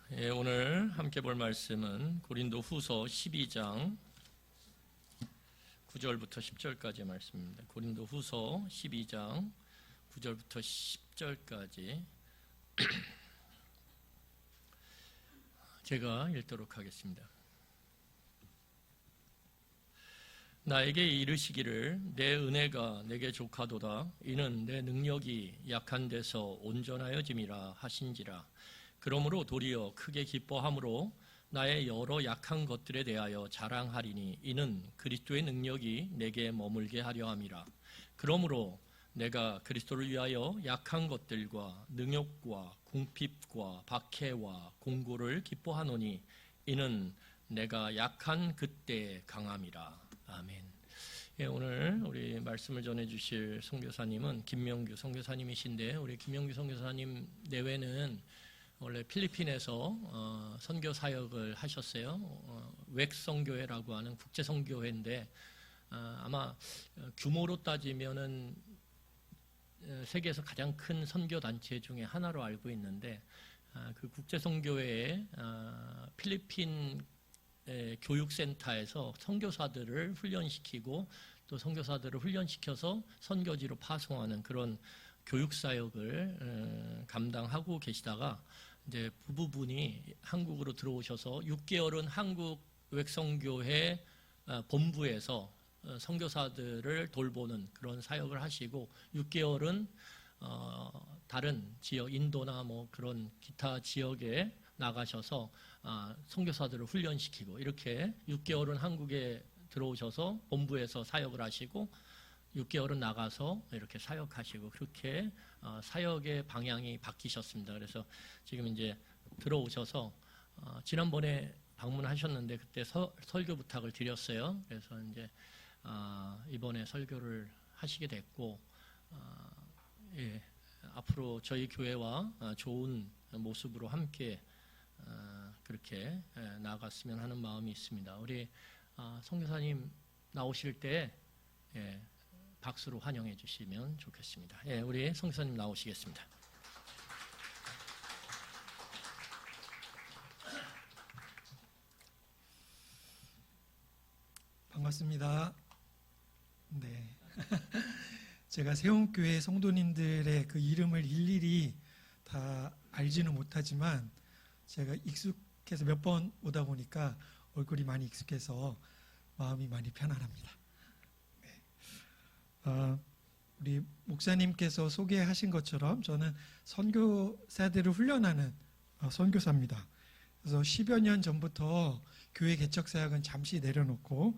오늘 함께 볼 말씀은 고린도 후서 12장 9절부터 10절까지의 말씀입니다. 고린도 후서 12장 9절부터 10절까지 제가 읽도록 하겠습니다. 나에게 이르시기를 내 은혜가 내게 족하도다. 이는 내 능력이 약한 데서 온전하여짐이라 하신지라. 그러므로 도리어 크게 기뻐함으로 나의 여러 약한 것들에 대하여 자랑하리니 이는 그리스도의 능력이 내게 머물게 하려 함이라. 그러므로 내가 그리스도를 위하여 약한 것들과 능욕과 궁핍과 박해와 공고를 기뻐하노니 이는 내가 약한 그때의 강함이라. 아멘. 오늘 우리 말씀을 전해주실 선교사님은 김명규 선교사님이신데, 우리 김명규 선교사님 내외는 원래 필리핀에서 선교 사역을 하셨어요. 웩선교회라고 하는 국제 선교회인데, 아마 규모로 따지면은 세계에서 가장 큰 선교 단체 중에 하나로 알고 있는데, 그 국제 선교회에 필리핀 교육센터에서 선교사들을 훈련시키고 또 선교사들을 훈련시켜서 선교지로 파송하는 그런 교육사역을 감당하고 계시다가 이제 부부분이 한국으로 들어오셔서 6개월은 한국 웩선교회 본부에서 선교사들을 돌보는 그런 사역을 하시고 6개월은 다른 지역, 인도나 뭐 그런 기타 지역에 나가셔서 선교사들을 훈련시키고, 이렇게 6개월은 한국에 들어오셔서 본부에서 사역을 하시고 6개월은 나가서 이렇게 사역하시고, 그렇게 사역의 방향이 바뀌셨습니다. 그래서 지금 이제 들어오셔서 지난번에 방문하셨는데 그때 설교 부탁을 드렸어요. 그래서 이제 이번에 설교를 하시게 됐고, 예, 앞으로 저희 교회와 좋은 모습으로 함께 그렇게 나아갔으면 하는 마음이 있습니다. 우리 선교사님 나오실 때 박수로 환영해 주시면 좋겠습니다. 우리 선교사님 나오시겠습니다. 반갑습니다. 네. 제가 세움교회 성도님들의 그 이름을 일일이 다 알지는 못하지만 제가 익숙해서 몇 번 오다 보니까 얼굴이 많이 익숙해서 마음이 많이 편안합니다. 네. 우리 목사님께서 소개하신 것처럼 저는 선교사들을 훈련하는 선교사입니다. 그래서 10여 년 전부터 교회 개척 사역은 잠시 내려놓고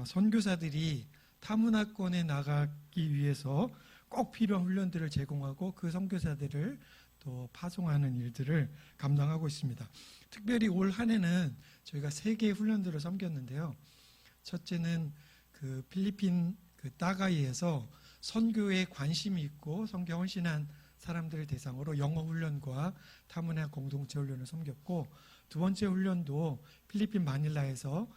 선교사들이 타문화권에 나가기 위해서 꼭 필요한 훈련들을 제공하고 그 선교사들을 또 파송하는 일들을 감당하고 있습니다. 특별히 올 한 해는 저희가 3개의 훈련들을 섬겼는데요. 첫째는 그 필리핀 그 따가이에서 선교에 관심이 있고 선교 헌신한 사람들을 대상으로 영어 훈련과 타문화 공동체 훈련을 섬겼고, 두 번째 훈련도 필리핀 마닐라에서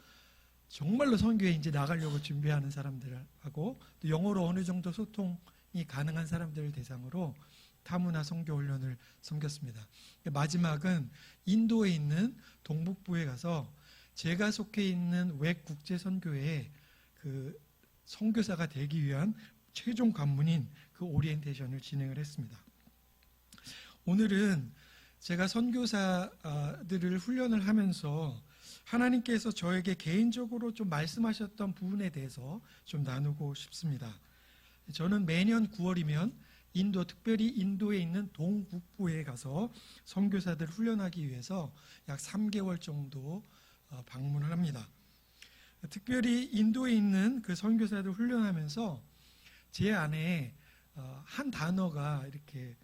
정말로 선교에 이제 나가려고 준비하는 사람들하고 또 영어로 어느 정도 소통이 가능한 사람들을 대상으로 타문화 선교 훈련을 섬겼습니다. 마지막은 인도에 있는 동북부에 가서 제가 속해 있는 웩 국제 선교회에 그 선교사가 되기 위한 최종 관문인 그 오리엔테이션을 진행을 했습니다. 오늘은 제가 선교사들을 훈련을 하면서 하나님께서 저에게 개인적으로 좀 말씀하셨던 부분에 대해서 좀 나누고 싶습니다. 저는 매년 9월이면 특별히 인도에 있는 동북부에 가서 선교사들 훈련하기 위해서 약 3개월 정도 방문을 합니다. 특별히 인도에 있는 그 선교사들 훈련하면서 제 안에 한 단어가 이렇게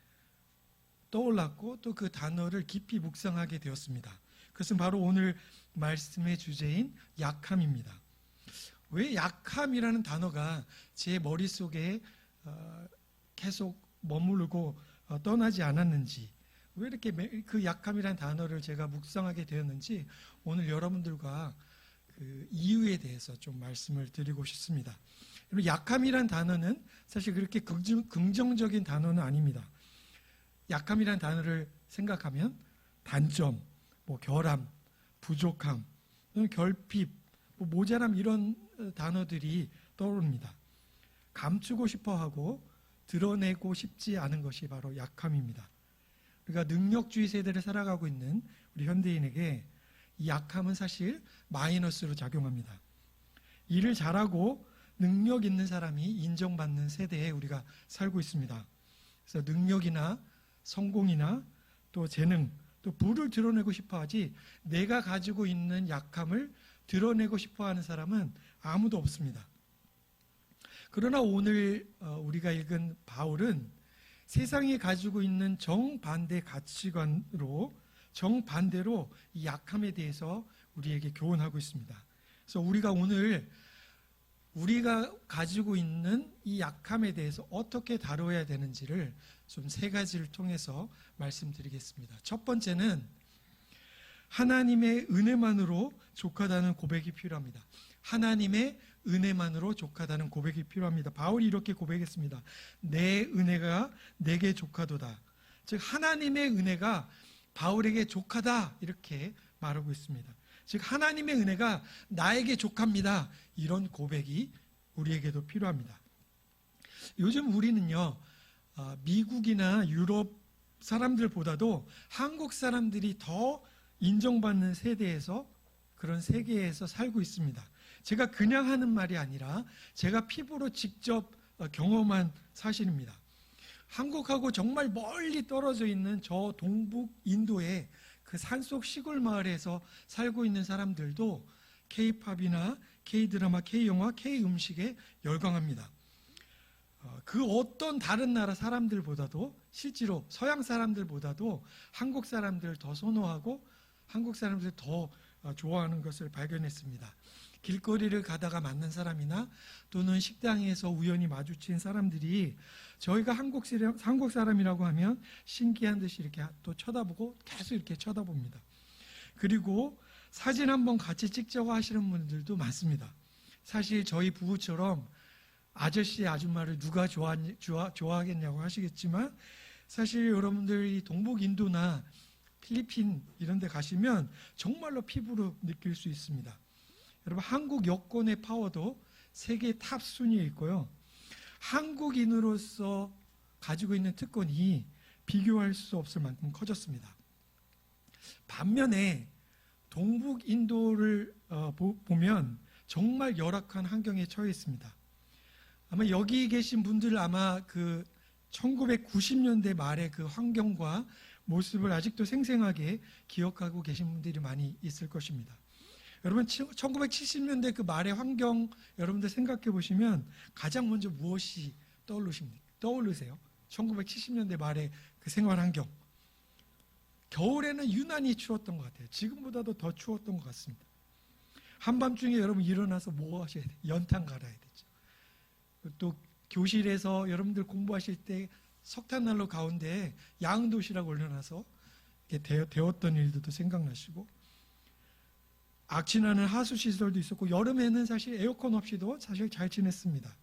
떠올랐고 또 그 단어를 깊이 묵상하게 되었습니다. 그것은 바로 오늘 말씀의 주제인 약함입니다. 왜 약함이라는 단어가 제 머릿속에 계속 머무르고 떠나지 않았는지, 왜 이렇게 그 약함이라는 단어를 제가 묵상하게 되었는지 오늘 여러분들과 그 이유에 대해서 좀 말씀을 드리고 싶습니다. 약함이라는 단어는 사실 그렇게 긍정적인 단어는 아닙니다. 약함이라는 단어를 생각하면 단점, 뭐 결함, 부족함, 결핍, 뭐 모자람 이런 단어들이 떠오릅니다. 감추고 싶어하고 드러내고 싶지 않은 것이 바로 약함입니다. 그러니까 능력주의 세대를 살아가고 있는 우리 현대인에게 이 약함은 사실 마이너스로 작용합니다. 일을 잘하고 능력 있는 사람이 인정받는 세대에 우리가 살고 있습니다. 그래서 능력이나 성공이나 또 재능, 또 부를 드러내고 싶어하지 내가 가지고 있는 약함을 드러내고 싶어하는 사람은 아무도 없습니다. 그러나 오늘 우리가 읽은 바울은 세상이 가지고 있는 정반대 가치관으로 정반대로 이 약함에 대해서 우리에게 교훈하고 있습니다. 그래서 우리가 오늘 우리가 가지고 있는 이 약함에 대해서 어떻게 다뤄야 되는지를 좀 세 가지를 통해서 말씀드리겠습니다. 첫 번째는 하나님의 은혜만으로 족하다는 고백이 필요합니다. 하나님의 은혜만으로 족하다는 고백이 필요합니다. 바울이 이렇게 고백했습니다. 내 은혜가 내게 족하도다. 즉 하나님의 은혜가 바울에게 족하다 이렇게 말하고 있습니다. 즉 하나님의 은혜가 나에게 족합니다. 이런 고백이 우리에게도 필요합니다. 요즘 우리는요, 미국이나 유럽 사람들보다도 한국 사람들이 더 인정받는 세대에서 그런 세계에서 살고 있습니다. 제가 그냥 하는 말이 아니라 제가 피부로 직접 경험한 사실입니다. 한국하고 정말 멀리 떨어져 있는 저 동북 인도의 그 산속 시골 마을에서 살고 있는 사람들도 K-팝이나 K-드라마, K-영화, K-음식에 열광합니다. 그 어떤 다른 나라 사람들보다도 실제로 서양 사람들보다도 한국 사람들을 더 선호하고 한국 사람들을 더 좋아하는 것을 발견했습니다. 길거리를 가다가 만난 사람이나 또는 식당에서 우연히 마주친 사람들이 저희가 한국 사람이라고 하면 신기한 듯이 이렇게 또 쳐다보고 계속 이렇게 쳐다봅니다. 그리고 사진 한번 같이 찍자고 하시는 분들도 많습니다. 사실 저희 부부처럼 아저씨, 아줌마를 누가 좋아하겠냐고 하시겠지만 사실 여러분들이 동북 인도나 필리핀 이런 데 가시면 정말로 피부로 느낄 수 있습니다. 여러분 한국 여권의 파워도 세계 탑 순위에 있고요. 한국인으로서 가지고 있는 특권이 비교할 수 없을 만큼 커졌습니다. 반면에 동북 인도를 보면 정말 열악한 환경에 처해 있습니다. 아마 여기 계신 분들 아마 그 1990년대 말의 그 환경과 모습을 아직도 생생하게 기억하고 계신 분들이 많이 있을 것입니다. 여러분 1970년대 그 말의 환경 여러분들 생각해 보시면 가장 먼저 무엇이 떠오르세요? 1970년대 말의 그 생활 환경. 겨울에는 유난히 추웠던 것 같아요. 지금보다도 더 추웠던 것 같습니다. 한밤중에 여러분 일어나서 뭐 하셔야 돼요? 연탄 갈아야 되죠. 또 교실에서 여러분들 공부하실 때 석탄난로 가운데 양도시락 올려놔서 데웠던 일들도 생각나시고 악취나는 하수시설도 있었고 여름에는 사실 에어컨 없이도 사실 잘 지냈습니다.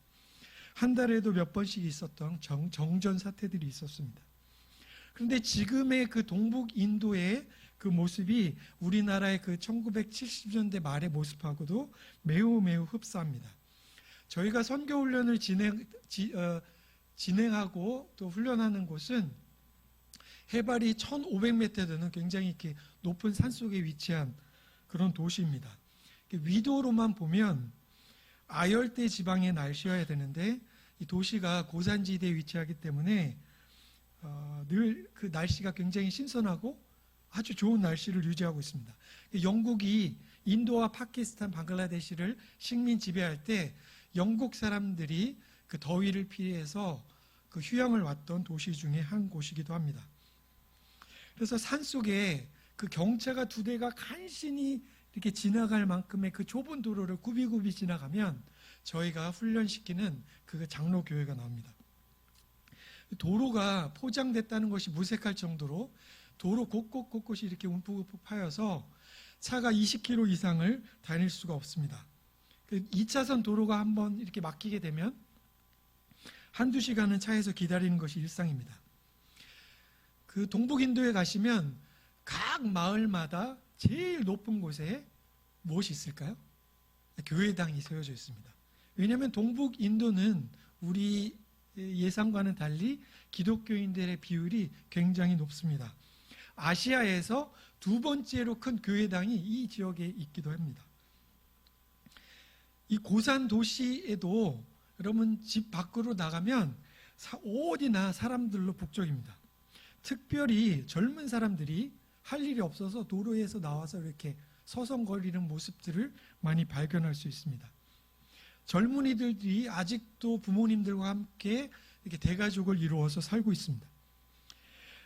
한 달에도 몇 번씩 있었던 정전 사태들이 있었습니다. 그런데 지금의 그 동북 인도의 그 모습이 우리나라의 그 1970년대 말의 모습하고도 매우 흡사합니다. 저희가 선교훈련을 진행하고 또 훈련하는 곳은 해발이 1500m 되는 굉장히 이렇게 높은 산속에 위치한 그런 도시입니다. 위도로만 보면 아열대 지방의 날씨여야 되는데 이 도시가 고산지대에 위치하기 때문에 늘 그 날씨가 굉장히 신선하고 아주 좋은 날씨를 유지하고 있습니다. 영국이 인도와 파키스탄, 방글라데시를 식민 지배할 때 영국 사람들이 그 더위를 피해서 그 휴양을 왔던 도시 중에 한 곳이기도 합니다. 그래서 산속에 그 경차가 2대가 간신히 이렇게 지나갈 만큼의 그 좁은 도로를 굽이굽이 지나가면 저희가 훈련시키는 그 장로교회가 나옵니다. 도로가 포장됐다는 것이 무색할 정도로 도로 곳곳이 이렇게 움푹움푹 파여서 차가 20km 이상을 다닐 수가 없습니다. 2차선 도로가 한번 이렇게 막히게 되면 한두 시간은 차에서 기다리는 것이 일상입니다. 그 동북인도에 가시면 각 마을마다 제일 높은 곳에 무엇이 있을까요? 교회당이 세워져 있습니다. 왜냐하면 동북 인도는 우리 예상과는 달리 기독교인들의 비율이 굉장히 높습니다. 아시아에서 두 번째로 큰 교회당이 이 지역에 있기도 합니다. 이 고산 도시에도 여러분 집 밖으로 나가면 어디나 사람들로 북적입니다. 특별히 젊은 사람들이 할 일이 없어서 도로에서 나와서 이렇게 서성거리는 모습들을 많이 발견할 수 있습니다. 젊은이들이 아직도 부모님들과 함께 이렇게 대가족을 이루어서 살고 있습니다.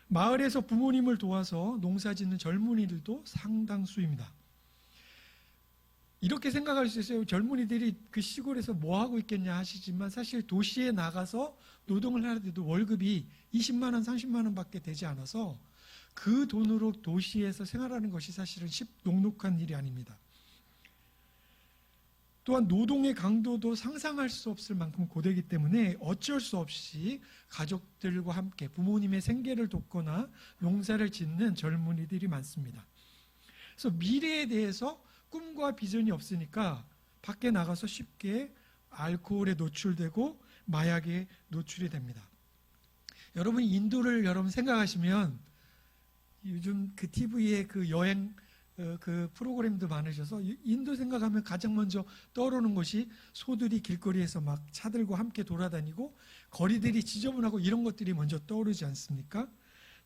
마을에서 부모님을 도와서 농사짓는 젊은이들도 상당수입니다. 이렇게 생각할 수 있어요. 젊은이들이 그 시골에서 뭐 하고 있겠냐 하시지만 사실 도시에 나가서 노동을 하는데도 월급이 20만 원, 30만 원밖에 되지 않아서 그 돈으로 도시에서 생활하는 것이 사실은 녹록한 일이 아닙니다. 또한 노동의 강도도 상상할 수 없을 만큼 고되기 때문에 어쩔 수 없이 가족들과 함께 부모님의 생계를 돕거나 농사를 짓는 젊은이들이 많습니다. 그래서 미래에 대해서 꿈과 비전이 없으니까 밖에 나가서 쉽게 알코올에 노출되고 마약에 노출이 됩니다. 여러분 인도를 생각하시면 요즘 그 TV에 그 여행 그 프로그램도 많으셔서 인도 생각하면 가장 먼저 떠오르는 것이 소들이 길거리에서 막 차들과 함께 돌아다니고 거리들이 지저분하고 이런 것들이 먼저 떠오르지 않습니까?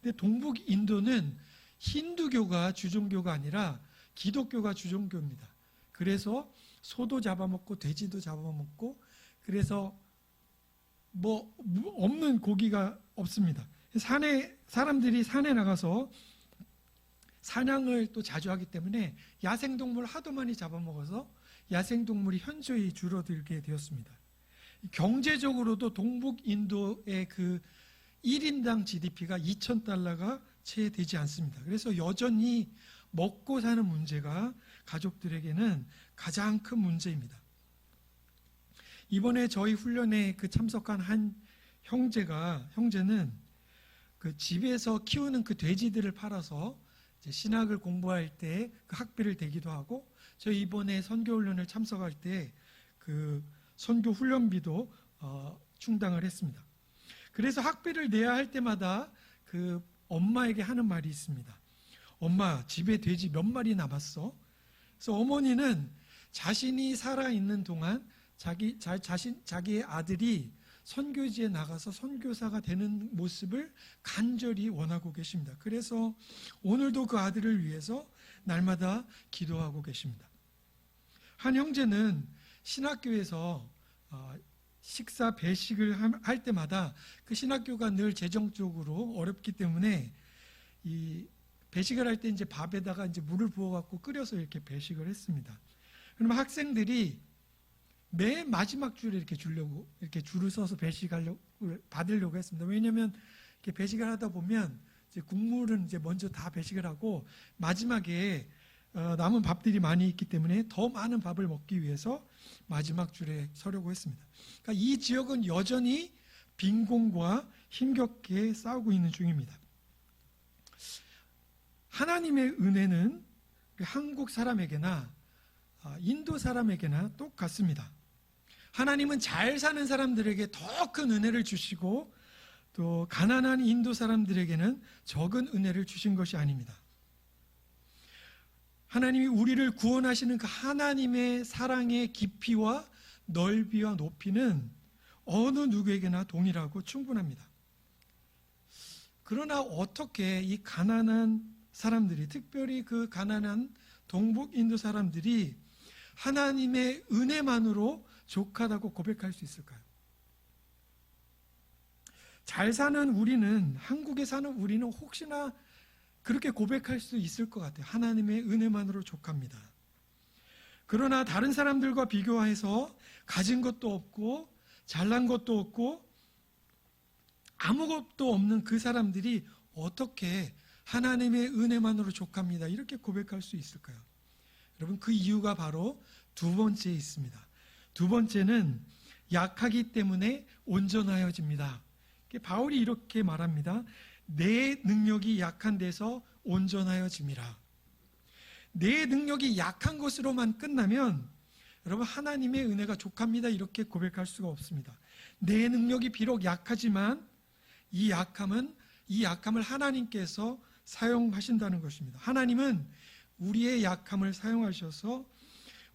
근데 동북 인도는 힌두교가 주종교가 아니라 기독교가 주종교입니다. 그래서 소도 잡아먹고 돼지도 잡아먹고 그래서 뭐 없는 고기가 없습니다. 사람들이 산에 나가서 사냥을 또 자주 하기 때문에 야생동물 하도 많이 잡아먹어서 야생동물이 현저히 줄어들게 되었습니다. 경제적으로도 동북 인도의 그 1인당 GDP가 2,000달러가 채 되지 않습니다. 그래서 여전히 먹고 사는 문제가 가족들에게는 가장 큰 문제입니다. 이번에 저희 훈련에 그 참석한 한 형제는 그 집에서 키우는 그 돼지들을 팔아서 이제 신학을 공부할 때 그 학비를 대기도 하고 저희 이번에 선교 훈련을 참석할 때 그 선교 훈련비도 충당을 했습니다. 그래서 학비를 내야 할 때마다 그 엄마에게 하는 말이 있습니다. 엄마, 집에 돼지 몇 마리 남았어? 그래서 어머니는 자신이 살아있는 동안 자기의 아들이 선교지에 나가서 선교사가 되는 모습을 간절히 원하고 계십니다. 그래서 오늘도 그 아들을 위해서 날마다 기도하고 계십니다. 한 형제는 신학교에서 식사 배식을 할 때마다 그 신학교가 늘 재정적으로 어렵기 때문에 이 배식을 할 때 이제 밥에다가 이제 물을 부어갖고 끓여서 이렇게 배식을 했습니다. 그러면 학생들이 맨 마지막 줄에 이렇게 줄을 서서 받으려고 했습니다. 왜냐하면 이렇게 배식을 하다 보면 이제 국물은 이제 먼저 다 배식을 하고 마지막에 남은 밥들이 많이 있기 때문에 더 많은 밥을 먹기 위해서 마지막 줄에 서려고 했습니다. 그러니까 이 지역은 여전히 빈곤과 힘겹게 싸우고 있는 중입니다. 하나님의 은혜는 한국 사람에게나 인도 사람에게나 똑같습니다. 하나님은 잘 사는 사람들에게 더 큰 은혜를 주시고 또 가난한 인도 사람들에게는 적은 은혜를 주신 것이 아닙니다. 하나님이 우리를 구원하시는 그 하나님의 사랑의 깊이와 넓이와 높이는 어느 누구에게나 동일하고 충분합니다. 그러나 어떻게 이 가난한 사람들이, 특별히 그 가난한 동북 인도 사람들이 하나님의 은혜만으로 족하다고 고백할 수 있을까요? 잘 사는 우리는, 한국에 사는 우리는 혹시나 그렇게 고백할 수 있을 것 같아요. 하나님의 은혜만으로 족합니다. 그러나 다른 사람들과 비교해서 가진 것도 없고 잘난 것도 없고 아무것도 없는 그 사람들이 어떻게 하나님의 은혜만으로 족합니다, 이렇게 고백할 수 있을까요? 여러분, 그 이유가 바로 두 번째에 있습니다. 두 번째는 약하기 때문에 온전하여집니다. 바울이 이렇게 말합니다. 내 능력이 약한 데서 온전하여짐이라. 내 능력이 약한 것으로만 끝나면 여러분 하나님의 은혜가 족합니다 이렇게 고백할 수가 없습니다. 내 능력이 비록 약하지만 이 약함을 하나님께서 사용하신다는 것입니다. 하나님은 우리의 약함을 사용하셔서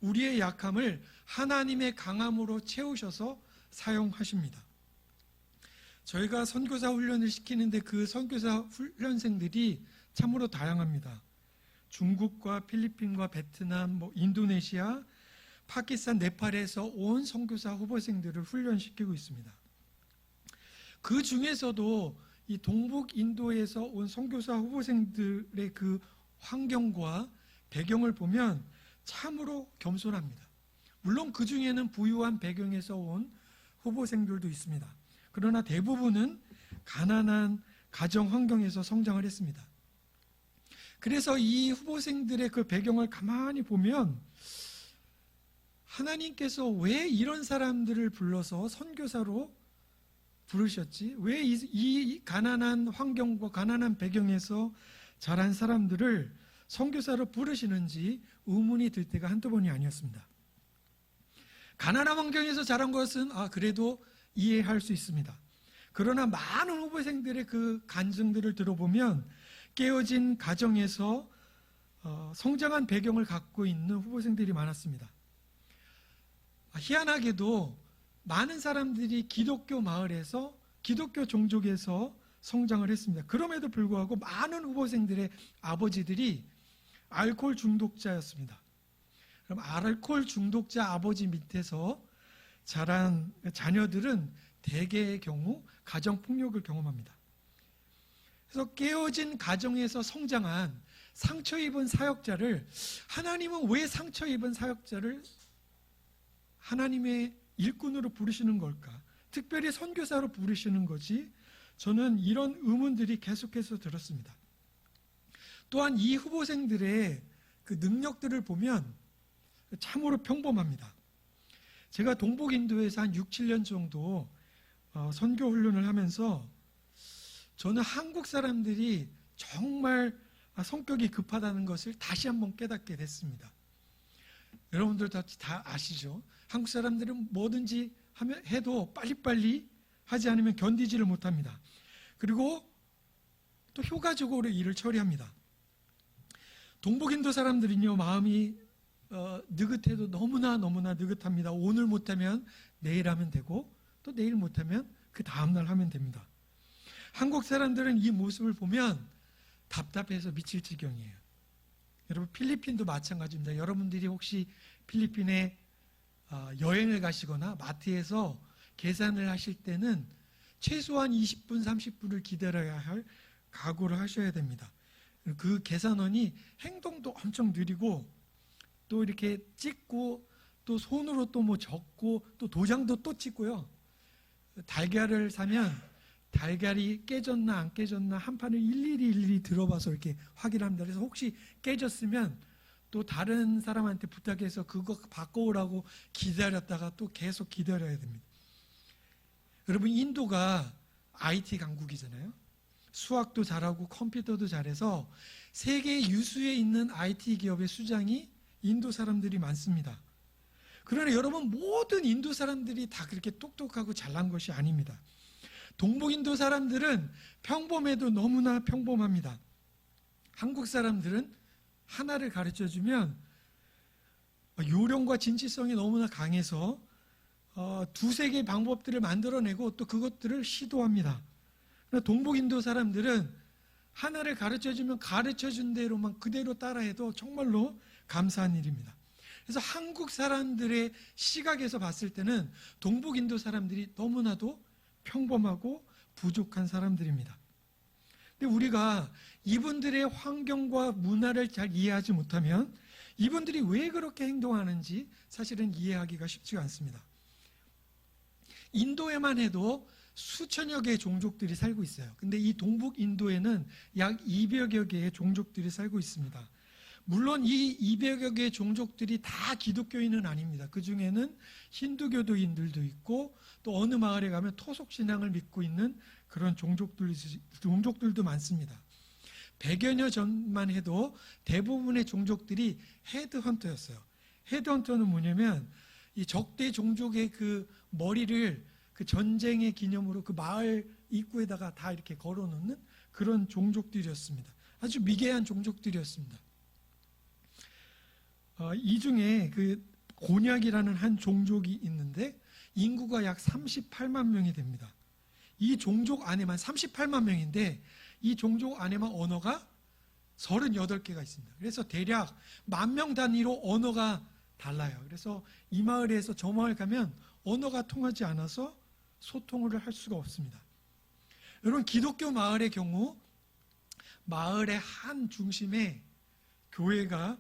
우리의 약함을 하나님의 강함으로 채우셔서 사용하십니다. 저희가 선교사 훈련을 시키는데 그 선교사 훈련생들이 참으로 다양합니다. 중국과 필리핀과 베트남, 인도네시아, 파키스탄, 네팔에서 온 선교사 후보생들을 훈련시키고 있습니다. 그 중에서도 이 동북 인도에서 온 선교사 후보생들의 그 환경과 배경을 보면 참으로 겸손합니다. 물론 그 중에는 부유한 배경에서 온 후보생들도 있습니다. 그러나 대부분은 가난한 가정 환경에서 성장을 했습니다. 그래서 이 후보생들의 그 배경을 가만히 보면 하나님께서 왜 이런 사람들을 불러서 선교사로 부르셨지? 왜 이 가난한 환경과 가난한 배경에서 자란 사람들을 선교사로 부르시는지 의문이 들 때가 한두 번이 아니었습니다. 가난한 환경에서 자란 것은 그래도 이해할 수 있습니다. 그러나 많은 후보생들의 그 간증들을 들어보면 깨어진 가정에서 성장한 배경을 갖고 있는 후보생들이 많았습니다. 희한하게도 많은 사람들이 기독교 마을에서 기독교 종족에서 성장을 했습니다. 그럼에도 불구하고 많은 후보생들의 아버지들이 알코올 중독자였습니다. 그럼 알코올 중독자 아버지 밑에서 자란 자녀들은 대개의 경우 가정폭력을 경험합니다. 그래서 깨어진 가정에서 성장한 상처 입은 사역자를 하나님은 왜 상처 입은 사역자를 하나님의 일꾼으로 부르시는 걸까? 특별히 선교사로 부르시는 거지? 저는 이런 의문들이 계속해서 들었습니다. 또한 이 후보생들의 그 능력들을 보면 참으로 평범합니다. 제가 동북인도에서 한 6, 7년 정도 선교 훈련을 하면서 저는 한국 사람들이 정말 성격이 급하다는 것을 다시 한번 깨닫게 됐습니다. 여러분들 다 아시죠? 한국 사람들은 뭐든지 해도 빨리빨리 하지 않으면 견디지를 못합니다. 그리고 또 효과적으로 일을 처리합니다. 동북인도 사람들은요, 마음이 느긋해도 너무나 느긋합니다. 오늘 못하면 내일 하면 되고 또 내일 못하면 그 다음날 하면 됩니다. 한국 사람들은 이 모습을 보면 답답해서 미칠 지경이에요. 여러분 필리핀도 마찬가지입니다. 여러분들이 혹시 필리핀에 여행을 가시거나 마트에서 계산을 하실 때는 최소한 20분, 30분을 기다려야 할 각오를 하셔야 됩니다. 그 계산원이 행동도 엄청 느리고 또 이렇게 찍고 또 손으로 또 뭐 적고 또 도장도 또 찍고요. 달걀을 사면 달걀이 깨졌나 안 깨졌나 한 판을 일일이 들어봐서 이렇게 확인합니다. 그래서 혹시 깨졌으면 또 다른 사람한테 부탁해서 그거 바꿔오라고 기다렸다가 또 계속 기다려야 됩니다. 여러분 인도가 IT 강국이잖아요. 수학도 잘하고 컴퓨터도 잘해서 세계 유수에 있는 IT 기업의 수장이 인도 사람들이 많습니다. 그러나 여러분 모든 인도 사람들이 다 그렇게 똑똑하고 잘난 것이 아닙니다. 동북인도 사람들은 평범해도 너무나 평범합니다. 한국 사람들은 하나를 가르쳐주면 요령과 진취성이 너무나 강해서 두세 개의 방법들을 만들어내고 또 그것들을 시도합니다. 그러나 동북인도 사람들은 하나를 가르쳐주면 가르쳐준 대로만 그대로 따라해도 정말로 감사한 일입니다. 그래서 한국 사람들의 시각에서 봤을 때는 동북인도 사람들이 너무나도 평범하고 부족한 사람들입니다. 근데 우리가 이분들의 환경과 문화를 잘 이해하지 못하면 이분들이 왜 그렇게 행동하는지 사실은 이해하기가 쉽지가 않습니다. 인도에만 해도 수천여 개의 종족들이 살고 있어요. 근데 이 동북 인도에는 약 200여 개의 종족들이 살고 있습니다. 물론 이 200여 개의 종족들이 다 기독교인은 아닙니다. 그 중에는 힌두교도인들도 있고 또 어느 마을에 가면 토속 신앙을 믿고 있는 그런 종족들도 많습니다. 100여년 전만 해도 대부분의 종족들이 헤드헌터였어요. 헤드헌터는 뭐냐면 이 적대 종족의 그 머리를 그 전쟁의 기념으로 그 마을 입구에다가 다 이렇게 걸어놓는 그런 종족들이었습니다. 아주 미개한 종족들이었습니다. 이 중에 그 곤약이라는 한 종족이 있는데 인구가 약 38만 명이 됩니다. 이 종족 안에만 38만 명인데 이 종족 안에만 언어가 38개가 있습니다. 그래서 대략 10,000명 단위로 언어가 달라요. 그래서 이 마을에서 저 마을 가면 언어가 통하지 않아서 소통을 할 수가 없습니다. 여러분, 기독교 마을의 경우 마을의 한 중심에 교회가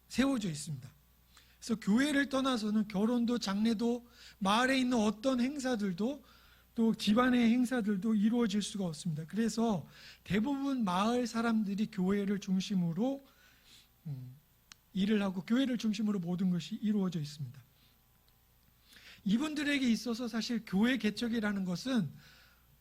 세워져 있습니다. 그래서 교회를 떠나서는 결혼도 장례도 마을에 있는 어떤 행사들도 또 집안의 행사들도 이루어질 수가 없습니다. 그래서 대부분 마을 사람들이 교회를 중심으로 일을 하고 교회를 중심으로 모든 것이 이루어져 있습니다. 이분들에게 있어서 사실 교회 개척이라는 것은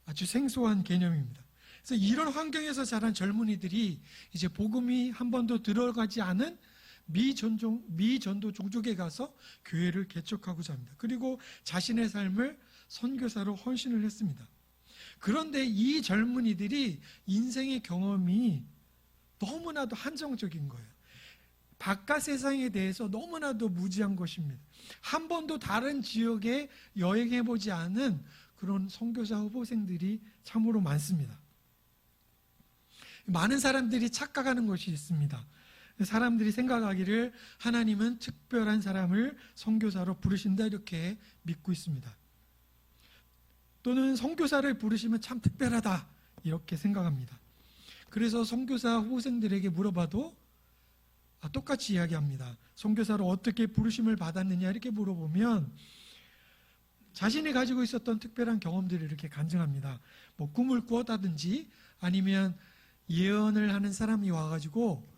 아주 생소한 개념입니다. 그래서 이런 환경에서 자란 젊은이들이 이제 복음이 한 번도 들어가지 않은 미전도 종족에 가서 교회를 개척하고자 합니다. 그리고 자신의 삶을 선교사로 헌신을 했습니다. 그런데 이 젊은이들이 인생의 경험이 너무나도 한정적인 거예요. 바깥 세상에 대해서 너무나도 무지한 것입니다. 한 번도 다른 지역에 여행해보지 않은 그런 선교사 후보생들이 참으로 많습니다. 많은 사람들이 착각하는 것이 있습니다. 사람들이 생각하기를 하나님은 특별한 사람을 선교사로 부르신다 이렇게 믿고 있습니다. 또는 선교사를 부르시면 참 특별하다 이렇게 생각합니다. 그래서 선교사 후보생들에게 물어봐도 똑같이 이야기합니다. 선교사로 어떻게 부르심을 받았느냐 이렇게 물어보면 자신이 가지고 있었던 특별한 경험들을 이렇게 간증합니다. 뭐 꿈을 꾸었다든지 아니면 예언을 하는 사람이 와가지고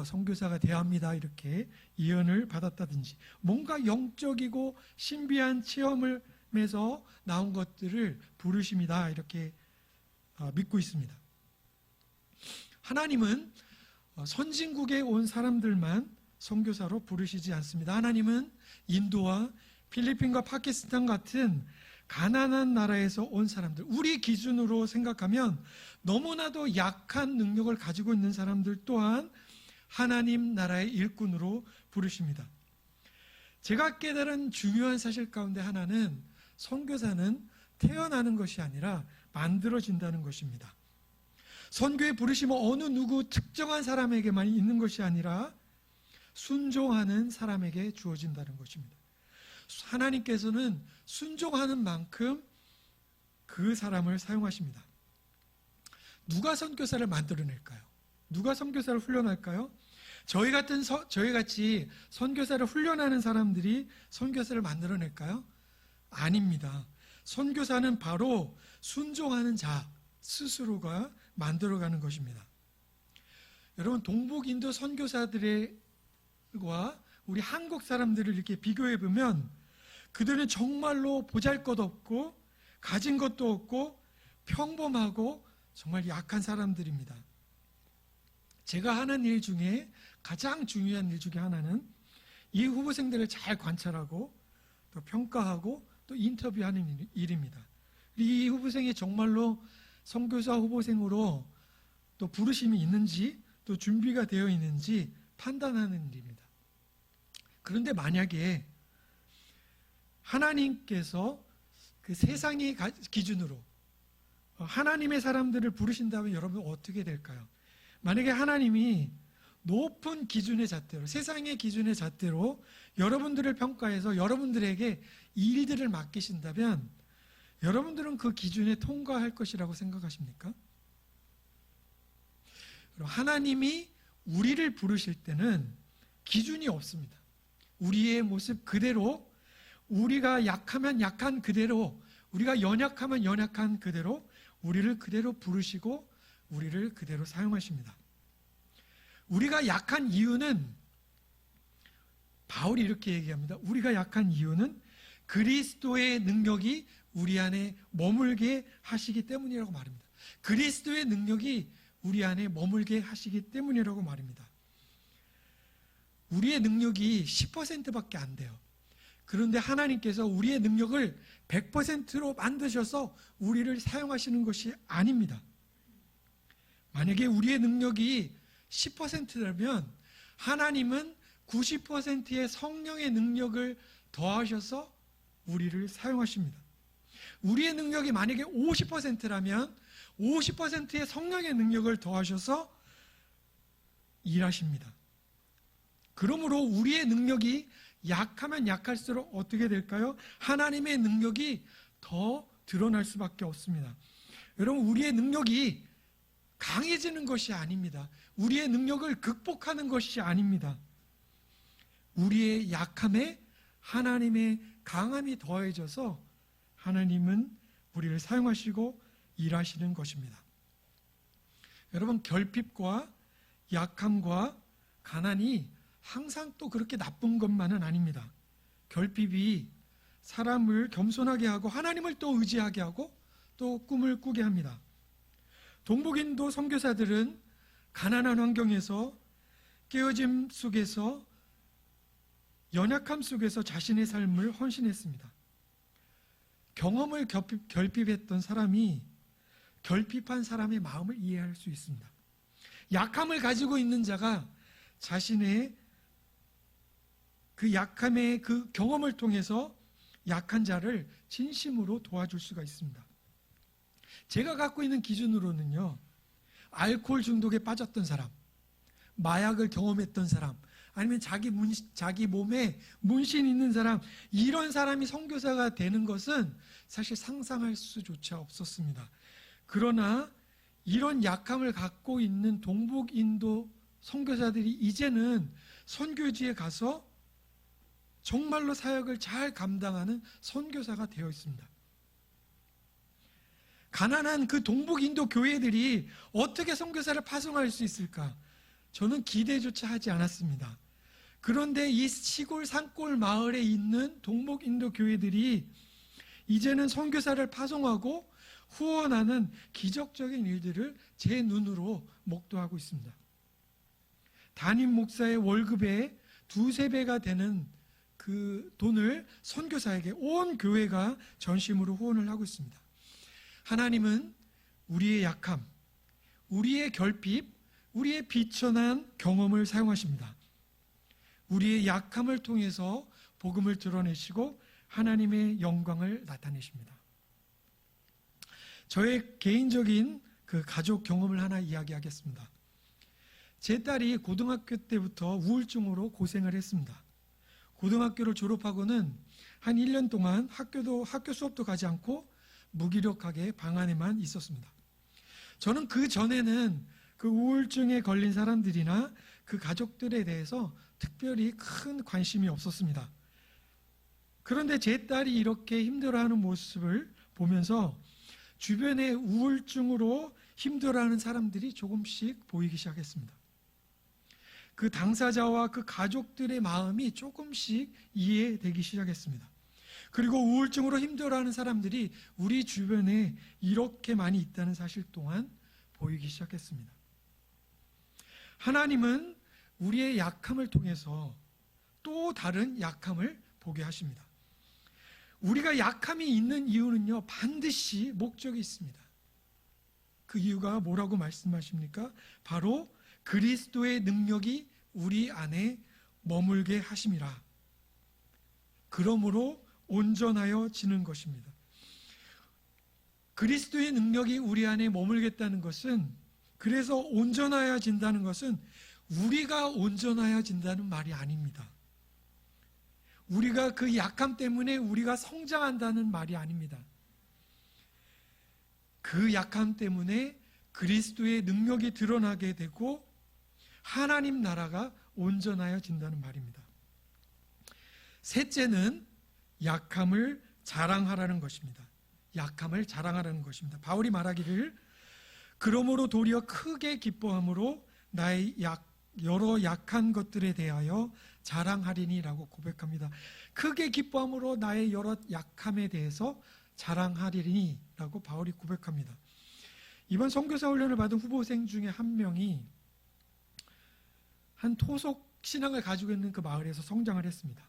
선교사가 되합니다 이렇게 예언을 받았다든지 뭔가 영적이고 신비한 체험을 해서 나온 것들을 부르심이다 이렇게 믿고 있습니다. 하나님은 선진국에 온 사람들만 선교사로 부르시지 않습니다. 하나님은 인도와 필리핀과 파키스탄 같은 가난한 나라에서 온 사람들, 우리 기준으로 생각하면 너무나도 약한 능력을 가지고 있는 사람들 또한 하나님 나라의 일꾼으로 부르십니다. 제가 깨달은 중요한 사실 가운데 하나는 선교사는 태어나는 것이 아니라 만들어진다는 것입니다. 선교에 부르심은 어느 누구 특정한 사람에게만 있는 것이 아니라 순종하는 사람에게 주어진다는 것입니다. 하나님께서는 순종하는 만큼 그 사람을 사용하십니다. 누가 선교사를 만들어낼까요? 누가 선교사를 훈련할까요? 저희 같이 선교사를 훈련하는 사람들이 선교사를 만들어낼까요? 아닙니다. 선교사는 바로 순종하는 자 스스로가 만들어가는 것입니다. 여러분, 동북인도 선교사들과 우리 한국 사람들을 이렇게 비교해 보면 그들은 정말로 보잘것없고 가진 것도 없고 평범하고 정말 약한 사람들입니다. 제가 하는 일 중에 가장 중요한 일 중에 하나는 이 후보생들을 잘 관찰하고 또 평가하고 또 인터뷰하는 일입니다. 이 후보생이 정말로 선교사 후보생으로 또 부르심이 있는지 또 준비가 되어 있는지 판단하는 일입니다. 그런데 만약에 하나님께서 그 세상의 기준으로 하나님의 사람들을 부르신다면 여러분 어떻게 될까요? 만약에 하나님이 높은 기준의 잣대로 세상의 기준의 잣대로 여러분들을 평가해서 여러분들에게 일들을 맡기신다면 여러분들은 그 기준에 통과할 것이라고 생각하십니까? 하나님이 우리를 부르실 때는 기준이 없습니다. 우리의 모습 그대로, 우리가 약하면 약한 그대로, 우리가 연약하면 연약한 그대로 우리를 그대로 부르시고 우리를 그대로 사용하십니다. 우리가 약한 이유는 바울이 이렇게 얘기합니다. 우리가 약한 이유는 그리스도의 능력이 우리 안에 머물게 하시기 때문이라고 말합니다. 그리스도의 능력이 우리 안에 머물게 하시기 때문이라고 말입니다. 우리의 능력이 10%밖에 안 돼요. 그런데 하나님께서 우리의 능력을 100%로 만드셔서 우리를 사용하시는 것이 아닙니다. 만약에 우리의 능력이 10%라면 하나님은 90%의 성령의 능력을 더하셔서 우리를 사용하십니다. 우리의 능력이 만약에 50%라면 50%의 성령의 능력을 더하셔서 일하십니다. 그러므로 우리의 능력이 약하면 약할수록 어떻게 될까요? 하나님의 능력이 더 드러날 수밖에 없습니다. 여러분, 우리의 능력이 강해지는 것이 아닙니다. 우리의 능력을 극복하는 것이 아닙니다. 우리의 약함에 하나님의 강함이 더해져서 하나님은 우리를 사용하시고 일하시는 것입니다. 여러분, 결핍과 약함과 가난이 항상 또 그렇게 나쁜 것만은 아닙니다. 결핍이 사람을 겸손하게 하고 하나님을 또 의지하게 하고 또 꿈을 꾸게 합니다. 동북인도 선교사들은 가난한 환경에서 깨어짐 속에서 연약함 속에서 자신의 삶을 헌신했습니다. 경험을 결핍했던 사람이 결핍한 사람의 마음을 이해할 수 있습니다. 약함을 가지고 있는 자가 자신의 그 약함의 그 경험을 통해서 약한 자를 진심으로 도와줄 수가 있습니다. 제가 갖고 있는 기준으로는요, 알코올 중독에 빠졌던 사람, 마약을 경험했던 사람, 아니면 자기 몸에 문신 있는 사람, 이런 사람이 선교사가 되는 것은 사실 상상할 수조차 없었습니다. 그러나 이런 약함을 갖고 있는 동북인도 선교사들이 이제는 선교지에 가서 정말로 사역을 잘 감당하는 선교사가 되어 있습니다. 가난한 그 동북인도 교회들이 어떻게 선교사를 파송할 수 있을까? 저는 기대조차 하지 않았습니다. 그런데 이 시골 산골 마을에 있는 동북인도 교회들이 이제는 선교사를 파송하고 후원하는 기적적인 일들을 제 눈으로 목도하고 있습니다. 담임 목사의 월급의 2~3배가 되는 그 돈을 선교사에게 온 교회가 전심으로 후원을 하고 있습니다. 하나님은 우리의 약함, 우리의 결핍, 우리의 비천한 경험을 사용하십니다. 우리의 약함을 통해서 복음을 드러내시고 하나님의 영광을 나타내십니다. 저의 개인적인 그 가족 경험을 하나 이야기하겠습니다. 제 딸이 고등학교 때부터 우울증으로 고생을 했습니다. 고등학교를 졸업하고는 한 1년 동안 학교 수업도 가지 않고 무기력하게 방 안에만 있었습니다. 저는 그 전에는 그 우울증에 걸린 사람들이나 그 가족들에 대해서 특별히 큰 관심이 없었습니다. 그런데 제 딸이 이렇게 힘들어하는 모습을 보면서 주변에 우울증으로 힘들어하는 사람들이 조금씩 보이기 시작했습니다. 그 당사자와 그 가족들의 마음이 조금씩 이해되기 시작했습니다. 그리고 우울증으로 힘들어하는 사람들이 우리 주변에 이렇게 많이 있다는 사실 또한 보이기 시작했습니다. 하나님은 우리의 약함을 통해서 또 다른 약함을 보게 하십니다. 우리가 약함이 있는 이유는요, 반드시 목적이 있습니다. 그 이유가 뭐라고 말씀하십니까? 바로 그리스도의 능력이 우리 안에 머물게 하심이라. 그러므로 온전하여지는 것입니다. 그리스도의 능력이 우리 안에 머물겠다는 것은, 그래서 온전하여진다는 것은 우리가 온전하여진다는 말이 아닙니다. 우리가 그 약함 때문에 우리가 성장한다는 말이 아닙니다. 그 약함 때문에 그리스도의 능력이 드러나게 되고 하나님 나라가 온전하여진다는 말입니다. 셋째는 약함을 자랑하라는 것입니다. 약함을 자랑하라는 것입니다. 바울이 말하기를 그러므로 도리어 크게 기뻐함으로 나의 여러 약한 것들에 대하여 자랑하리니라고 고백합니다. 크게 기뻐함으로 나의 여러 약함에 대해서 자랑하리니라고 바울이 고백합니다. 이번 선교사 훈련을 받은 후보생 중에 한 명이 한 토속 신앙을 가지고 있는 그 마을에서 성장을 했습니다.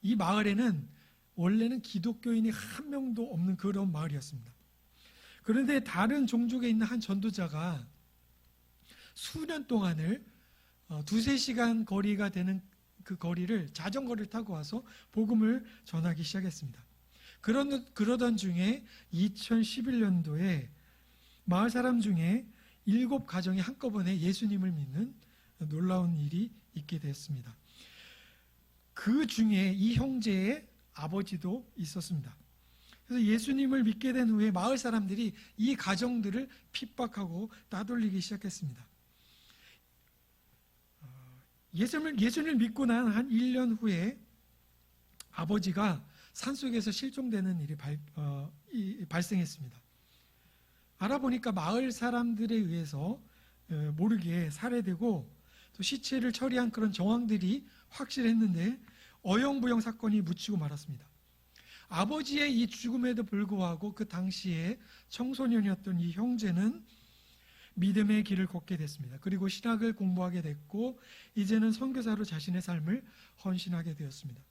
이 마을에는 원래는 기독교인이 한 명도 없는 그런 마을이었습니다. 그런데 다른 종족에 있는 한 전도자가 수년 동안을 2-3시간 거리가 되는 그 거리를 자전거를 타고 와서 복음을 전하기 시작했습니다. 그러던 중에 2011년도에 마을 사람 중에 7가정이 한꺼번에 예수님을 믿는 놀라운 일이 있게 됐습니다. 그 중에 이 형제의 아버지도 있었습니다. 그래서 예수님을 믿게 된 후에 마을 사람들이 이 가정들을 핍박하고 따돌리기 시작했습니다. 예수님을 믿고 난 한 1년 후에 아버지가 산속에서 실종되는 일이 발생했습니다. 알아보니까 마을 사람들에 의해서 모르게 살해되고 또 시체를 처리한 그런 정황들이 확실했는데 어영부영 사건이 묻히고 말았습니다. 아버지의 이 죽음에도 불구하고 그 당시에 청소년이었던 이 형제는 믿음의 길을 걷게 됐습니다. 그리고 신학을 공부하게 됐고 이제는 선교사로 자신의 삶을 헌신하게 되었습니다.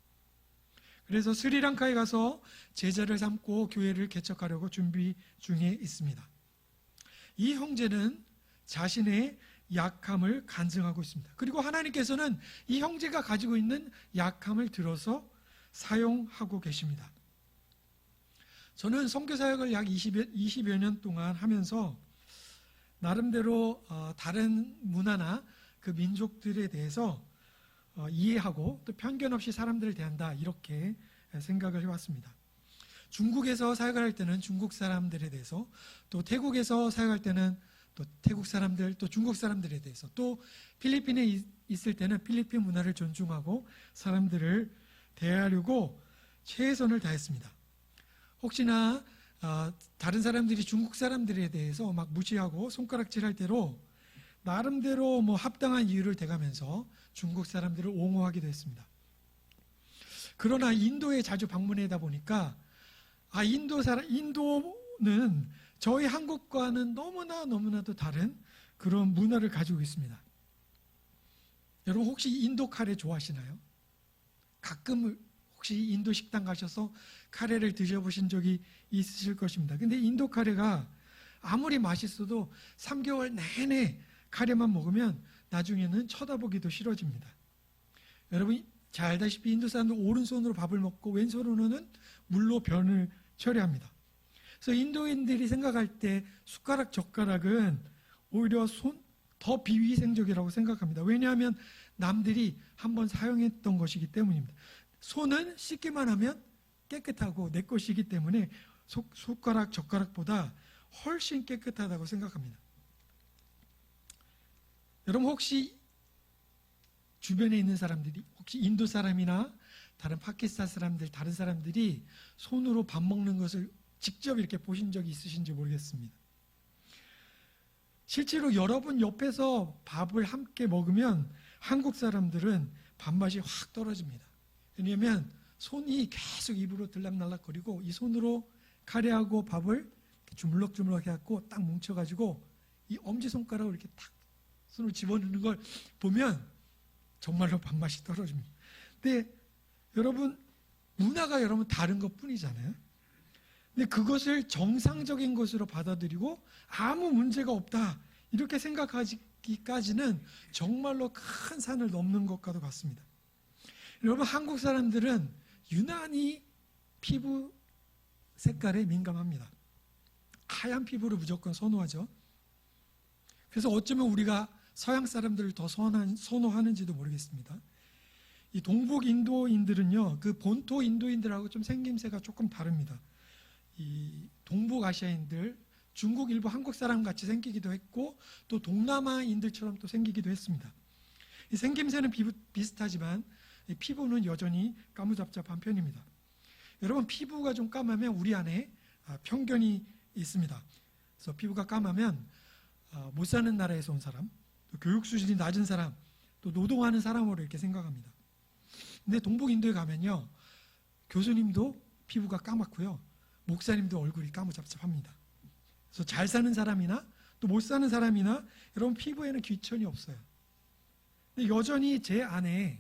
그래서 스리랑카에 가서 제자를 삼고 교회를 개척하려고 준비 중에 있습니다. 이 형제는 자신의 약함을 간증하고 있습니다. 그리고 하나님께서는 이 형제가 가지고 있는 약함을 들어서 사용하고 계십니다. 저는 선교사역을 약 20여 년 동안 하면서 나름대로 다른 문화나 그 민족들에 대해서 이해하고 또 편견 없이 사람들을 대한다 이렇게 생각을 해왔습니다. 중국에서 사역을 할 때는 중국 사람들에 대해서, 또 태국에서 사역할 때는 또 태국 사람들, 또 중국 사람들에 대해서, 또 필리핀에 있을 때는 필리핀 문화를 존중하고 사람들을 대하려고 최선을 다했습니다. 혹시나 다른 사람들이 중국 사람들에 대해서 막 무시하고 손가락질할 때로 나름대로 합당한 이유를 대가면서 중국 사람들을 옹호하기도 했습니다. 그러나 인도에 자주 방문하다 보니까 인도는 저희 한국과는 너무나도 다른 그런 문화를 가지고 있습니다. 여러분 혹시 인도 카레 좋아하시나요? 가끔 혹시 인도 식당 가셔서 카레를 드셔보신 적이 있으실 것입니다. 근데 인도 카레가 아무리 맛있어도 3개월 내내 카레만 먹으면 나중에는 쳐다보기도 싫어집니다. 여러분 잘 알다시피 인도 사람들 오른손으로 밥을 먹고 왼손으로는 물로 변을 처리합니다. 그래서 인도인들이 생각할 때 숟가락, 젓가락은 오히려 더 비위생적이라고 생각합니다. 왜냐하면 남들이 한번 사용했던 것이기 때문입니다. 손은 씻기만 하면 깨끗하고 내 것이기 때문에 숟가락, 젓가락보다 훨씬 깨끗하다고 생각합니다. 여러분 혹시 주변에 있는 사람들이 혹시 인도 사람이나 다른 파키스탄 사람들, 다른 사람들이 손으로 밥 먹는 것을 직접 이렇게 보신 적이 있으신지 모르겠습니다. 실제로 여러분 옆에서 밥을 함께 먹으면 한국 사람들은 밥맛이 확 떨어집니다. 왜냐하면 손이 계속 입으로 들락날락거리고 이 손으로 카레하고 밥을 주물럭주물럭 해갖고 딱 뭉쳐가지고 이 엄지손가락으로 이렇게 탁 손을 집어넣는 걸 보면 정말로 밥맛이 떨어집니다. 근데 여러분 문화가 여러분 다른 것 뿐이잖아요. 근데 그것을 정상적인 것으로 받아들이고 아무 문제가 없다 이렇게 생각하기까지는 정말로 큰 산을 넘는 것과도 같습니다. 여러분 한국 사람들은 유난히 피부 색깔에 민감합니다. 하얀 피부를 무조건 선호하죠. 그래서 어쩌면 우리가 서양 사람들을 더 선호하는지도 모르겠습니다. 이 동북 인도인들은요, 그 본토 인도인들하고 좀 생김새가 조금 다릅니다. 이 동북 아시아인들, 중국 일부 한국 사람 같이 생기기도 했고, 또 동남아인들처럼 또 생기기도 했습니다. 이 생김새는 비슷하지만 이 피부는 여전히 까무잡잡한 편입니다. 여러분 피부가 좀 까마면 우리 안에 편견이 있습니다. 그래서 피부가 까마면 못 사는 나라에서 온 사람, 또 교육 수준이 낮은 사람, 또 노동하는 사람으로 이렇게 생각합니다. 근데 동북 인도에 가면요, 교수님도 피부가 까맣고요, 목사님도 얼굴이 까무잡잡합니다. 그래서 잘 사는 사람이나 또 못 사는 사람이나 여러분 피부에는 귀천이 없어요. 근데 여전히 제 안에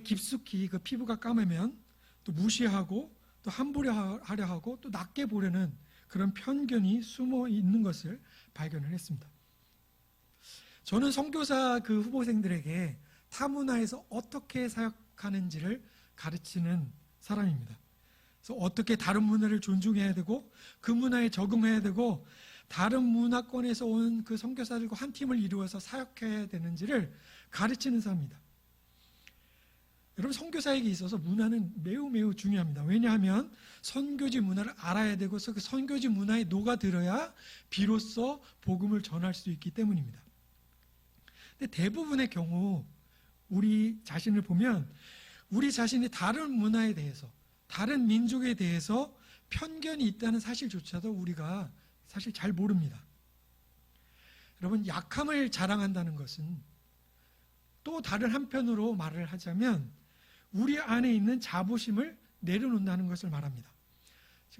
깊숙이 그 피부가 까매면 또 무시하고 또 함부로 하려 하고 또 낮게 보려는 그런 편견이 숨어 있는 것을 발견을 했습니다. 저는 선교사 그 후보생들에게 타 문화에서 어떻게 사역하는지를 가르치는 사람입니다. 그래서 어떻게 다른 문화를 존중해야 되고 그 문화에 적응해야 되고 다른 문화권에서 온 그 선교사들과 한 팀을 이루어서 사역해야 되는지를 가르치는 사람입니다. 여러분 선교사에게 있어서 문화는 매우 매우 중요합니다. 왜냐하면 선교지 문화를 알아야 되고 그 선교지 문화에 녹아들어야 비로소 복음을 전할 수 있기 때문입니다. 근데 대부분의 경우 우리 자신을 보면 우리 자신이 다른 문화에 대해서 다른 민족에 대해서 편견이 있다는 사실조차도 우리가 사실 잘 모릅니다. 여러분 약함을 자랑한다는 것은 또 다른 한편으로 말을 하자면 우리 안에 있는 자부심을 내려놓는다는 것을 말합니다.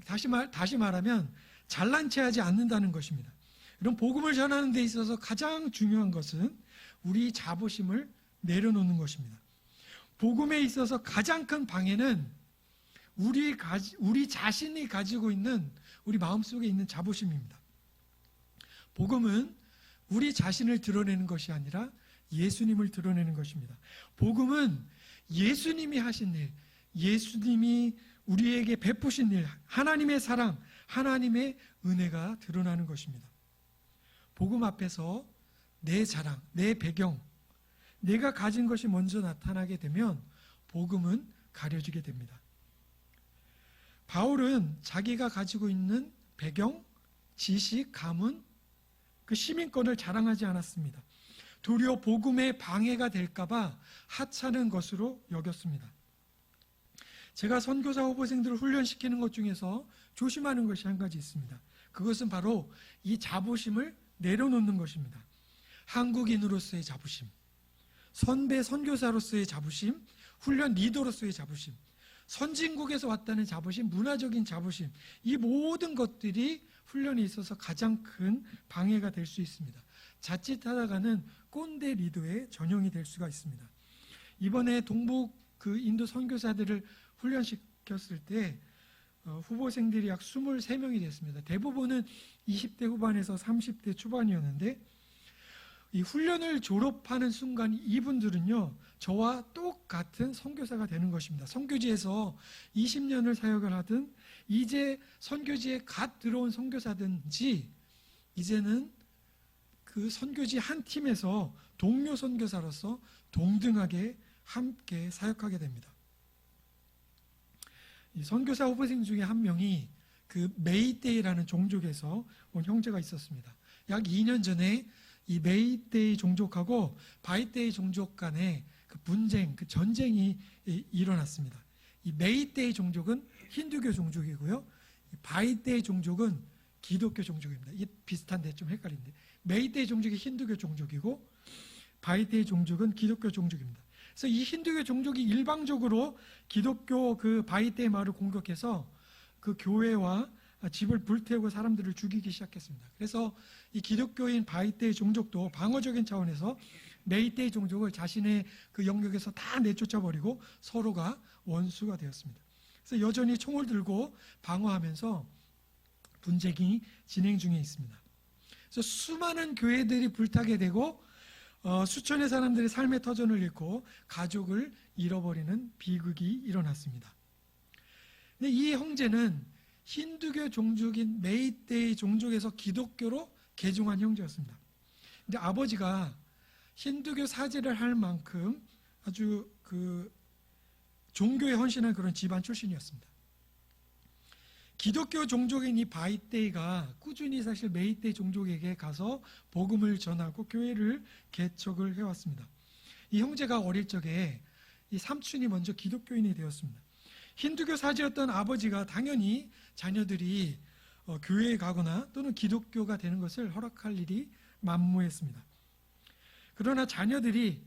다시 말하면 잘난 체하지 않는다는 것입니다. 이런 복음을 전하는 데 있어서 가장 중요한 것은 우리 자부심을 내려놓는 것입니다. 복음에 있어서 가장 큰 방해는 우리 자신이 가지고 있는 우리 마음속에 있는 자부심입니다. 복음은 우리 자신을 드러내는 것이 아니라 예수님을 드러내는 것입니다. 복음은 예수님이 하신 일, 예수님이 우리에게 베푸신 일, 하나님의 사랑, 하나님의 은혜가 드러나는 것입니다. 복음 앞에서 내 자랑, 내 배경, 내가 가진 것이 먼저 나타나게 되면 복음은 가려지게 됩니다. 바울은 자기가 가지고 있는 배경, 지식, 가문, 그 시민권을 자랑하지 않았습니다. 도리어 복음의 방해가 될까봐 하찮은 것으로 여겼습니다. 제가 선교사 후보생들을 훈련시키는 것 중에서 조심하는 것이 한 가지 있습니다. 그것은 바로 이 자부심을 내려놓는 것입니다. 한국인으로서의 자부심, 선배 선교사로서의 자부심, 훈련 리더로서의 자부심, 선진국에서 왔다는 자부심, 문화적인 자부심, 이 모든 것들이 훈련에 있어서 가장 큰 방해가 될 수 있습니다. 자칫하다가는 꼰대 리더의 전형이 될 수가 있습니다. 이번에 동북 그 인도 선교사들을 훈련시켰을 때 후보생들이 약 23명이 됐습니다. 대부분은 20대 후반에서 30대 초반이었는데 이 훈련을 졸업하는 순간 이분들은요 저와 똑같은 선교사가 되는 것입니다. 선교지에서 20년을 사역을 하든 이제 선교지에 갓 들어온 선교사든지 이제는 그 선교지 한 팀에서 동료 선교사로서 동등하게 함께 사역하게 됩니다. 이 선교사 후보생 중에 한 명이 그 메이데이라는 종족에서 온 형제가 있었습니다. 약 2년 전에 이 메이데이 종족하고 바이데이 종족 간에 그 분쟁, 그 전쟁이 일어났습니다. 이 메이데이 종족은 힌두교 종족이고요. 이 바이데이 종족은 기독교 종족입니다. 이게 비슷한데 좀 헷갈리는데 메이데이 종족이 힌두교 종족이고 바이데이 종족은 기독교 종족입니다. 그래서 이 힌두교 종족이 일방적으로 기독교 그 바이데이 마을을 공격해서 그 교회와 집을 불태우고 사람들을 죽이기 시작했습니다. 그래서 이 기독교인 바이데이 종족도 방어적인 차원에서 메이데이 종족을 자신의 그 영역에서 다 내쫓아버리고 서로가 원수가 되었습니다. 그래서 여전히 총을 들고 방어하면서 분쟁이 진행 중에 있습니다. 그래서 수많은 교회들이 불타게 되고 수천의 사람들의 삶의 터전을 잃고 가족을 잃어버리는 비극이 일어났습니다. 근데 이 형제는 힌두교 종족인 메이데이 종족에서 기독교로 개종한 형제였습니다. 근데 아버지가 힌두교 사제를 할 만큼 아주 그 종교에 헌신한 그런 집안 출신이었습니다. 기독교 종족인 이 바이데이가 꾸준히 사실 메이데이 종족에게 가서 복음을 전하고 교회를 개척을 해왔습니다. 이 형제가 어릴 적에 이 삼촌이 먼저 기독교인이 되었습니다. 힌두교 사제였던 아버지가 당연히 자녀들이 교회에 가거나 또는 기독교가 되는 것을 허락할 일이 만무했습니다. 그러나 자녀들이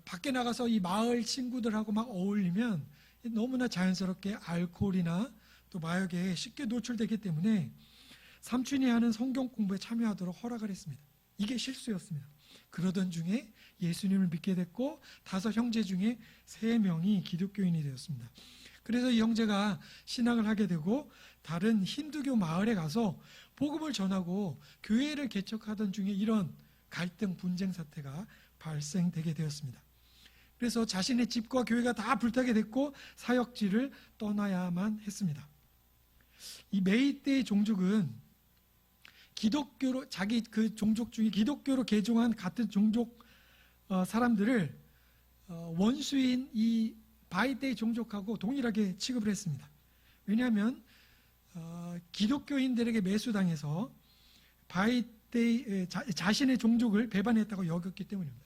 밖에 나가서 이 마을 친구들하고 막 어울리면 너무나 자연스럽게 알코올이나 또 마약에 쉽게 노출되기 때문에 삼촌이 하는 성경 공부에 참여하도록 허락을 했습니다. 이게 실수였습니다. 그러던 중에 예수님을 믿게 됐고 5 형제 중에 3명이 기독교인이 되었습니다. 그래서 이 형제가 신앙을 하게 되고 다른 힌두교 마을에 가서 복음을 전하고 교회를 개척하던 중에 이런 갈등, 분쟁 사태가 발생되게 되었습니다. 그래서 자신의 집과 교회가 다 불타게 됐고 사역지를 떠나야만 했습니다. 이 메이떼이 종족은 기독교로 자기 그 종족 중에 기독교로 개종한 같은 종족 사람들을 원수인 이 바이떼이 종족하고 동일하게 취급을 했습니다. 왜냐하면 기독교인들에게 매수당해서 바이떼이 자신의 종족을 배반했다고 여겼기 때문입니다.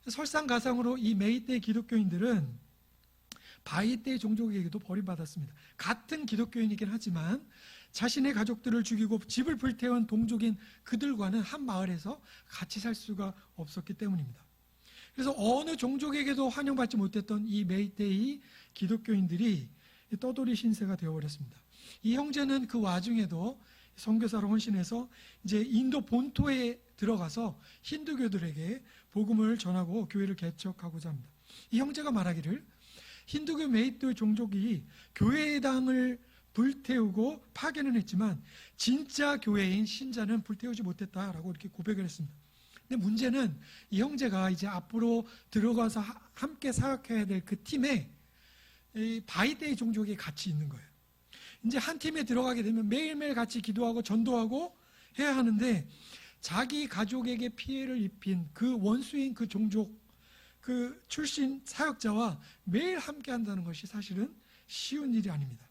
설상가상으로 이 메이떼이 기독교인들은 바이떼이 종족에게도 버림받았습니다. 같은 기독교인이긴 하지만 자신의 가족들을 죽이고 집을 불태운 동족인 그들과는 한 마을에서 같이 살 수가 없었기 때문입니다. 그래서 어느 종족에게도 환영받지 못했던 이 메이떼이 기독교인들이 떠돌이 신세가 되어버렸습니다. 이 형제는 그 와중에도 선교사로 헌신해서 이제 인도 본토에 들어가서 힌두교들에게 복음을 전하고 교회를 개척하고자 합니다. 이 형제가 말하기를 힌두교 메이떼이 종족이 교회당을 불태우고 파괴는 했지만 진짜 교회인 신자는 불태우지 못했다라고 이렇게 고백을 했습니다. 근데 문제는 이 형제가 이제 앞으로 들어가서 함께 사역해야 될 그 팀에 이 바이떼이 종족이 같이 있는 거예요. 이제 한 팀에 들어가게 되면 매일매일 같이 기도하고 전도하고 해야 하는데 자기 가족에게 피해를 입힌 그 원수인 그 종족 그 출신 사역자와 매일 함께 한다는 것이 사실은 쉬운 일이 아닙니다.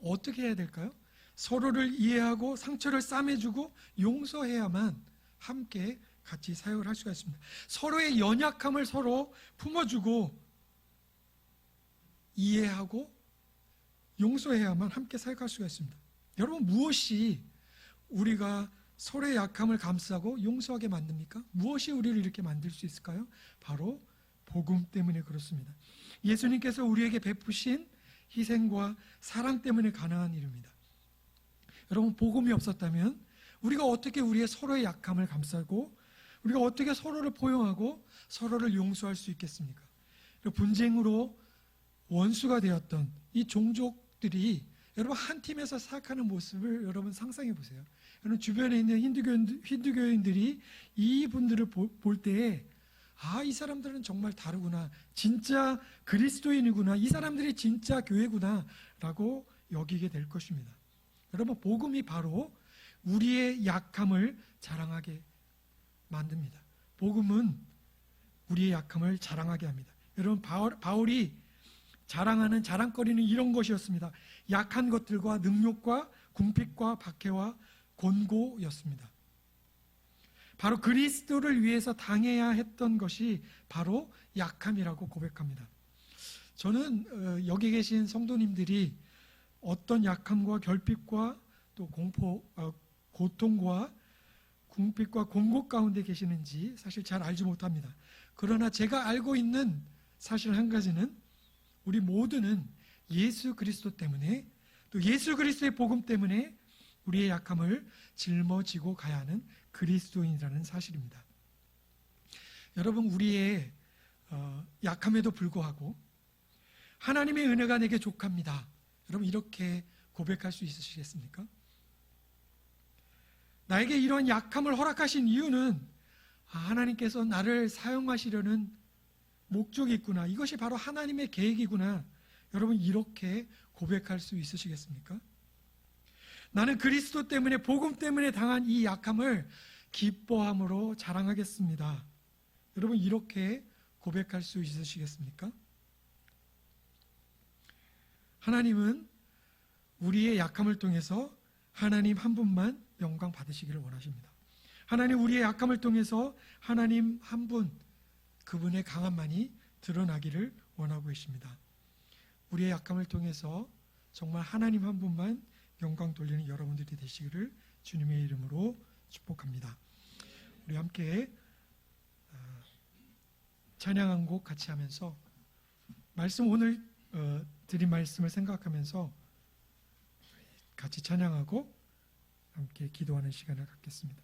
어떻게 해야 될까요? 서로를 이해하고 상처를 싸매주고 용서해야만 함께 같이 사역을 할 수가 있습니다. 서로의 연약함을 서로 품어주고 이해하고 용서해야만 함께 사역할 수가 있습니다. 여러분, 무엇이 우리가 서로의 약함을 감싸고 용서하게 만듭니까? 무엇이 우리를 이렇게 만들 수 있을까요? 바로 복음 때문에 그렇습니다. 예수님께서 우리에게 베푸신 희생과 사랑 때문에 가능한 일입니다. 여러분, 복음이 없었다면 우리가 어떻게 우리의 서로의 약함을 감싸고 우리가 어떻게 서로를 포용하고 서로를 용서할 수 있겠습니까? 분쟁으로 원수가 되었던 이 종족들이 여러분 한 팀에서 사역하는 모습을 여러분 상상해 보세요. 여러분 주변에 있는 힌두교인들이 이분들을 볼 때에 이 사람들은 정말 다르구나. 진짜 그리스도인이구나. 이 사람들이 진짜 교회구나. 라고 여기게 될 것입니다. 여러분, 복음이 바로 우리의 약함을 자랑하게 만듭니다. 복음은 우리의 약함을 자랑하게 합니다. 여러분, 바울이 자랑하는 자랑거리는 이런 것이었습니다. 약한 것들과 능욕과 궁핍과 박해와 곤고였습니다. 바로 그리스도를 위해서 당해야 했던 것이 바로 약함이라고 고백합니다. 저는 여기 계신 성도님들이 어떤 약함과 결핍과 또 고통과 궁핍과 곤고 가운데 계시는지 사실 잘 알지 못합니다. 그러나 제가 알고 있는 사실 한 가지는 우리 모두는 예수 그리스도 때문에 또 예수 그리스도의 복음 때문에 우리의 약함을 짊어지고 가야 하는 그리스도인이라는 사실입니다. 여러분, 우리의 약함에도 불구하고 하나님의 은혜가 내게 족합니다. 여러분, 이렇게 고백할 수 있으시겠습니까? 나에게 이런 약함을 허락하신 이유는 하나님께서 나를 사용하시려는 목적이 있구나. 이것이 바로 하나님의 계획이구나. 여러분, 이렇게 고백할 수 있으시겠습니까? 나는 그리스도 때문에 복음 때문에 당한 이 약함을 기뻐함으로 자랑하겠습니다. 여러분, 이렇게 고백할 수 있으시겠습니까? 하나님은 우리의 약함을 통해서 하나님 한 분만 영광 받으시기를 원하십니다. 하나님, 우리의 약함을 통해서 하나님 한 분, 그분의 강함만이 드러나기를 원하고 계십니다. 우리의 약함을 통해서 정말 하나님 한 분만 영광 돌리는 여러분들이 되시기를 주님의 이름으로 축복합니다. 우리 함께 찬양 한 곡 같이 하면서 말씀 오늘 드린 말씀을 생각하면서 같이 찬양하고 함께 기도하는 시간을 갖겠습니다.